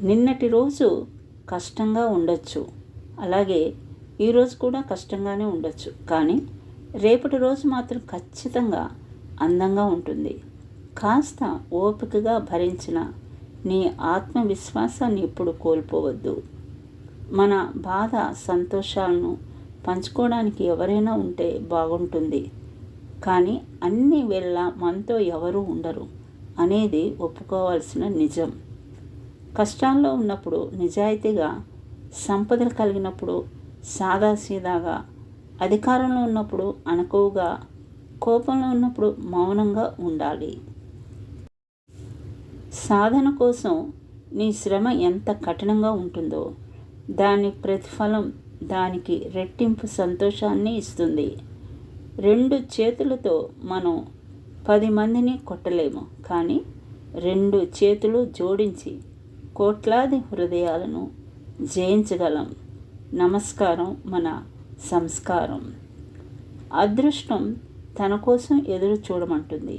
నిన్నటి రోజు కష్టంగా ఉండొచ్చు, అలాగే ఈరోజు కూడా కష్టంగానే ఉండొచ్చు, కానీ రేపటి రోజు మాత్రం ఖచ్చితంగా అందంగా ఉంటుంది. కాస్త ఓపికగా భరించిన నీ ఆత్మవిశ్వాసాన్ని ఎప్పుడు కోల్పోవద్దు. మన బాధ సంతోషాలను పంచుకోవడానికి ఎవరైనా ఉంటే బాగుంటుంది, కానీ అన్ని వేళ మనతో ఎవరూ ఉండరు అనేది ఒప్పుకోవాల్సిన నిజం. కష్టాల్లో ఉన్నప్పుడు నిజాయితీగా, సంపదలు కలిగినప్పుడు సాదాసీదాగా, అధికారంలో ఉన్నప్పుడు అణకువగా, కోపంలో ఉన్నప్పుడు మౌనంగా ఉండాలి. సాధన కోసం నీ శ్రమ ఎంత కఠినంగా ఉంటుందో దాని ప్రతిఫలం దానికి రెట్టింపు సంతోషాన్ని ఇస్తుంది. 2 చేతులతో మనం 10 మందిని కొట్టలేము, కానీ 2 చేతులు జోడించి కోట్లాది హృదయాలను జయించగలం. నమస్కారం మన సంస్కారం. అదృష్టం తన కోసం ఎదురు చూడమంటుంది,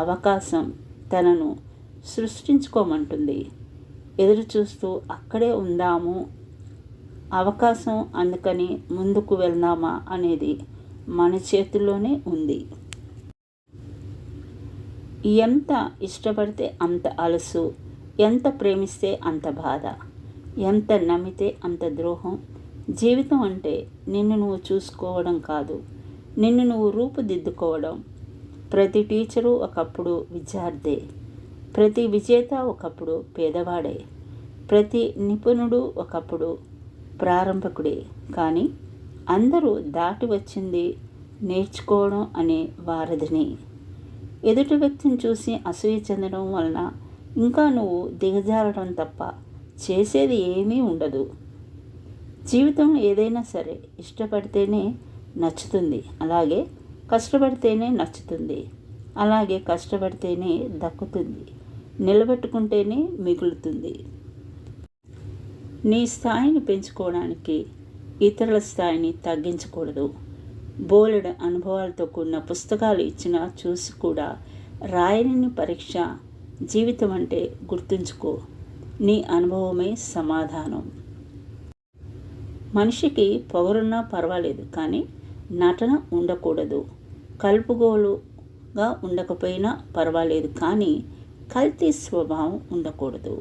అవకాశం తనను సృష్టించుకోమంటుంది. ఎదురు చూస్తూ అక్కడే ఉందాము, అవకాశం అందుకని ముందుకు వెళ్దామా అనేది మన చేతుల్లోనే ఉంది. ఎంత ఇష్టపడితే అంత అలసు, ఎంత ప్రేమిస్తే అంత బాధ, ఎంత నమ్మితే అంత ద్రోహం. జీవితం అంటే నిన్ను నువ్వు చూసుకోవడం కాదు, నిన్ను నువ్వు రూపుదిద్దుకోవడం. ప్రతి టీచరు ఒకప్పుడు విద్యార్థే, ప్రతి విజేత ఒకప్పుడు పేదవాడే, ప్రతి నిపుణుడు ఒకప్పుడు ప్రారంభకుడే. కానీ అందరూ దాటి వచ్చింది నేర్చుకోవడం అనే వారధిని. ఎదుటి వ్యక్తిని చూసి అసూయ చెందడం వలన ఇంకా నువ్వు దిగజారడం తప్ప చేసేది ఏమీ ఉండదు. జీవితం ఏదైనా సరే ఇష్టపడితేనే నచ్చుతుంది, అలాగే కష్టపడితేనే నచ్చుతుంది, అలాగే కష్టపడితేనే దక్కుతుంది, నిలబెట్టుకుంటేనే మిగులుతుంది. నీ స్థాయిని పెంచుకోవడానికి ఇతరుల స్థాయిని తగ్గించకూడదు. బోలెడు అనుభవాలతో కూడిన పుస్తకాలు ఇచ్చినా చూసి కూడా రాయని పరీక్ష జీవితం అంటే గుర్తుంచుకో. నీ అనుభవమే సమాధానం. మనిషికి పొగరున్నా పర్వాలేదు, కానీ నటన ఉండకూడదు. కలుపుగోలుగా ఉండకపోయినా పర్వాలేదు, కానీ కల్తీ స్వభావం ఉండకూడదు.